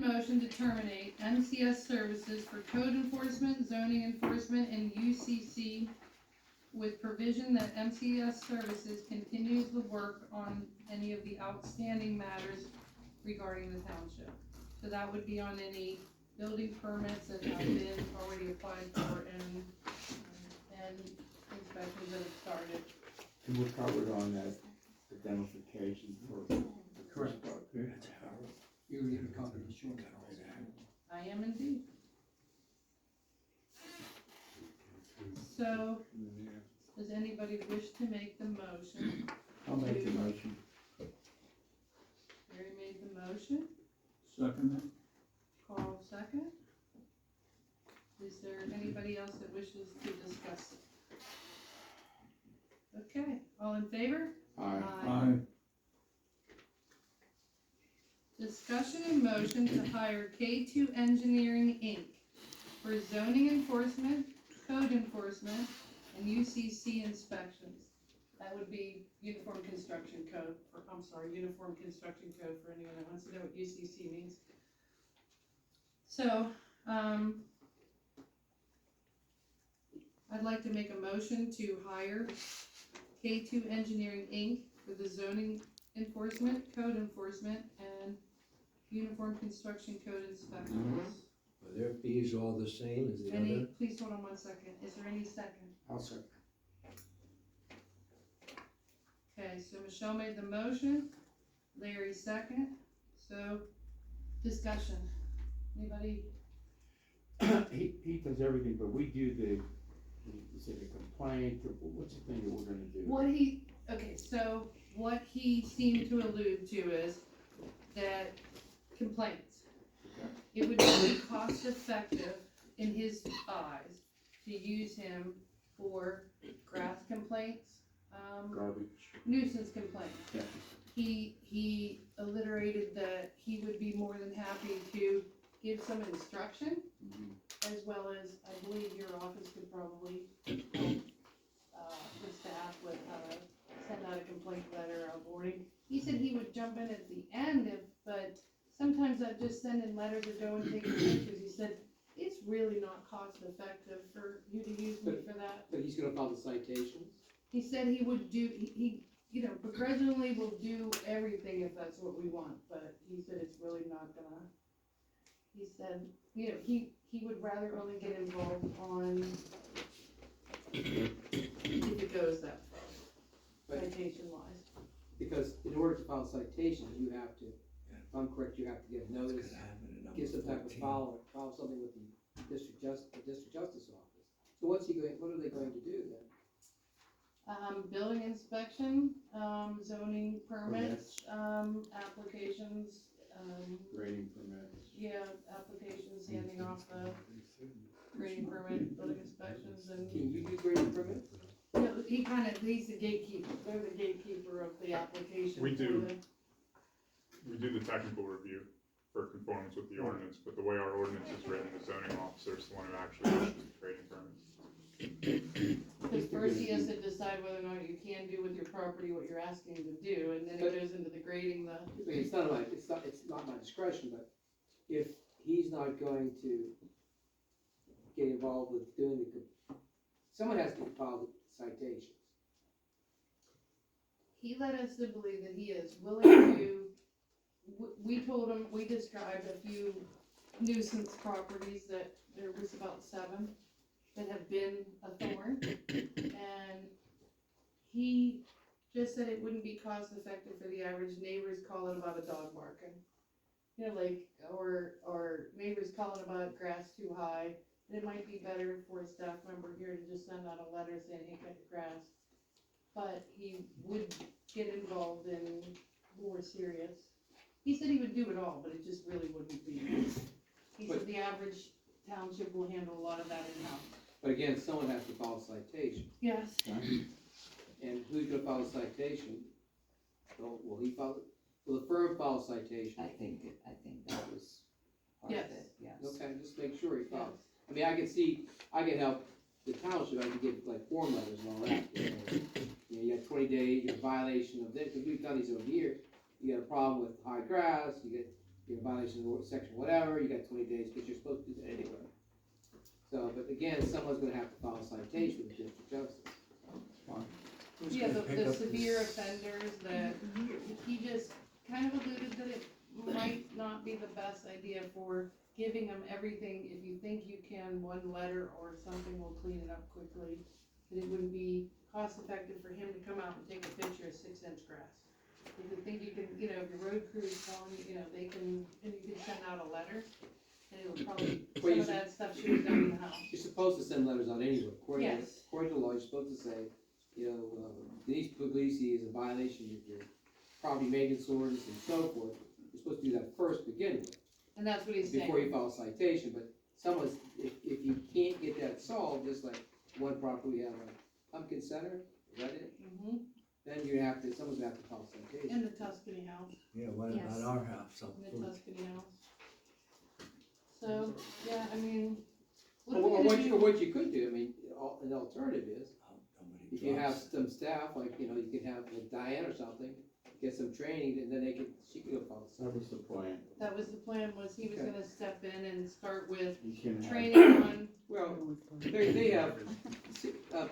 Motion to terminate MCS services for code enforcement, zoning enforcement, and UCC with provision that MCS services continues the work on any of the outstanding matters regarding the township. So that would be on any building permits that have been already applied for and inspections that have started. And we're covered on that identification for the Correct. part. You're even covered insurance. I am indeed. So, does anybody wish to make the motion? I'll make the motion. Gary made the motion, Second. Carl second. Is there anybody else that wishes to discuss it? Okay, all in favor? Aye. Discussion and motion to hire K2 Engineering, Inc. for zoning enforcement, code enforcement, and UCC inspections. That would be Uniform Construction Code, Uniform Construction Code for anyone that wants to know what UCC means. So, I'd like to make a motion to hire K2 Engineering, Inc. for the zoning enforcement, code enforcement, and Uniform Construction Code inspections. Are their fees all the same as the Any, other? please hold on 1 second. Is there any second? I'll second. Okay, so Michelle made the motion, Larry second, so discussion. Anybody? He does everything, but we do is it a complaint, or what's the thing that we're gonna do? So what he seemed to allude to is that complaints. Okay. It would be cost effective in his eyes to use him for grass complaints, Garbage. nuisance complaints. Yeah. He alliterated that he would be more than happy to give some instruction, as well as, I believe your office could probably help, the staff with how to send out a complaint letter or warning. He said he would jump in at the end but sometimes I'd just send in letters or go and take pictures. He said, it's really not cost effective for you to use me for that. But he's gonna file the citations? He said he would do, he begrudgingly will do everything if that's what we want, but he said it's really not gonna. He said, he would rather only get involved on, if it goes that far, But- citation wise. Because in order to file citations, you have to, if I'm correct, you have to get notice, get some type of file something with the district justice office. So what are they going to do then? Building inspection, zoning permits, applications, Grading permits. applications, handing off the grading permit, building inspections, and, Can you do grading permits? he's the gatekeeper, they're the gatekeeper of the application. We for do. the- We do the technical review for conformance with the ordinance, but the way our ordinance is written, the zoning officer is the one who actually issues the grading permits. Because first he has to decide whether or not you can do with your property what you're asking him to do, and then it goes into the grading, I mean, it's not my discretion, but if he's not going to get involved with doing someone has to file the citations. he led us to believe that he is willing to, we told him, we described a few nuisance properties that there was about 7 that have been a thorn, and he just said it wouldn't be cost effective for the average neighbors calling about a dog barking. Or neighbors calling about grass too high, and it might be better for a staff member here to just send out a letter saying, hey, cut the grass. But he would get involved in more serious. He said he would do it all, but it just really wouldn't be. He said the average township will handle a lot of that in-house. But again, someone has to file a citation. Yes. And who's gonna file a citation? Will he file it? Will the firm file a citation? I think that was part of Yes. it, yes. Okay, just make sure he Yes. files. I mean, I can help the township, I can give like form letters and all that. You got 20 days, you got violation of this, because we've done these over here. You got a problem with high grass, you get you know, violation of section whatever, you got 20 days, because you're supposed to do that anyway. So, but again, someone's gonna have to file a citation with district justice. Yeah, the severe offenders, he just kind of alluded that it might not be the best idea for giving them everything. If you think you can, one letter or something will clean it up quickly. That it wouldn't be cost effective for him to come out and take a picture of 6-inch grass. If you think you can, you know, if your road crew is calling you, you know, they can, and you can send out a letter, and it'll probably, Well, some you of that stuff should be done in the house. You're supposed to send letters out anyway, Yes. according to law, you're supposed to say, you know, Denise Puglisi is a violation of your property maintenance orders and so forth. You're supposed to do that first, to begin with, And that's what he's saying. before you file a citation, but someone's, if you can't get that solved, just like one property we have, like Pumpkin Center, is that it? Mhm. Then you have to, someone's gonna have to file a citation. In the Tuscany house. Yeah, what Yes. about our house? In the Tuscany house. So, yeah, I mean, what Or are we what gonna you, do? or what you could do, I mean, an alternative is, if you have Nobody some staff, like, you know, you could have like Diane or something, get some training, and then she could go file a That was the plan. That was the plan, was he was Okay. gonna step in and start with You can have. training on, Well, they have,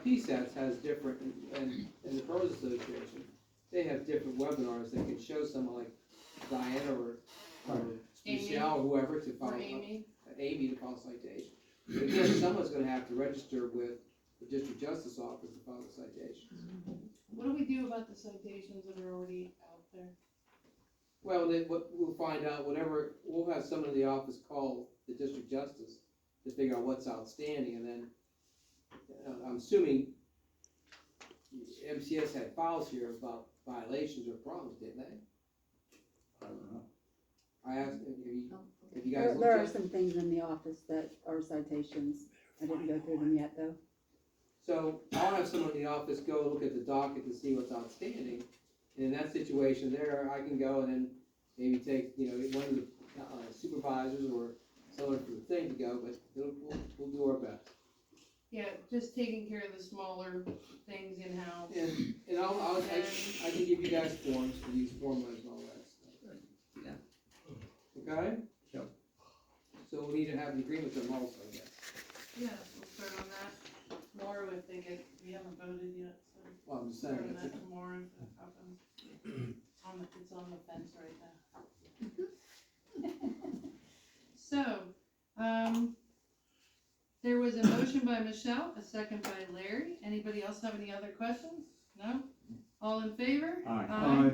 PSATs has different, and the Pros Association, they have different webinars that can show someone like Diana or Amy. Michelle or whoever to file, for Amy. Amy to file a citation. But again, someone's gonna have to register with the district justice office to file a citation. What do we do about the citations that are already out there? Well, then, we'll find out, we'll have someone in the office call the district justice to figure out what's outstanding, and then, I'm assuming MCS had files here about violations or problems, didn't they? I don't know. I asked, have you guys There looked are at? some things in the office that are citations. I didn't go through them yet, though. So, I'll have someone in the office go look at the docket to see what's outstanding, and in that situation there, I can go and then maybe take, you know, one of the supervisors or someone from the thing to go, but we'll do our best. Yeah, just taking care of the smaller things in-house. And I can give you guys forms to use formulas and all that stuff. Yeah. Okay? Yep. So we need to have an agreement with them also, I guess. Yeah, we'll start on that tomorrow if they get, we haven't voted yet, so. Well, I'm just Start saying, on that's that it. tomorrow if that happens. It's on the fence right now. So, there was a motion by Michelle, a second by Larry. Anybody else have any other questions? No? All in favor? Aye. Aye.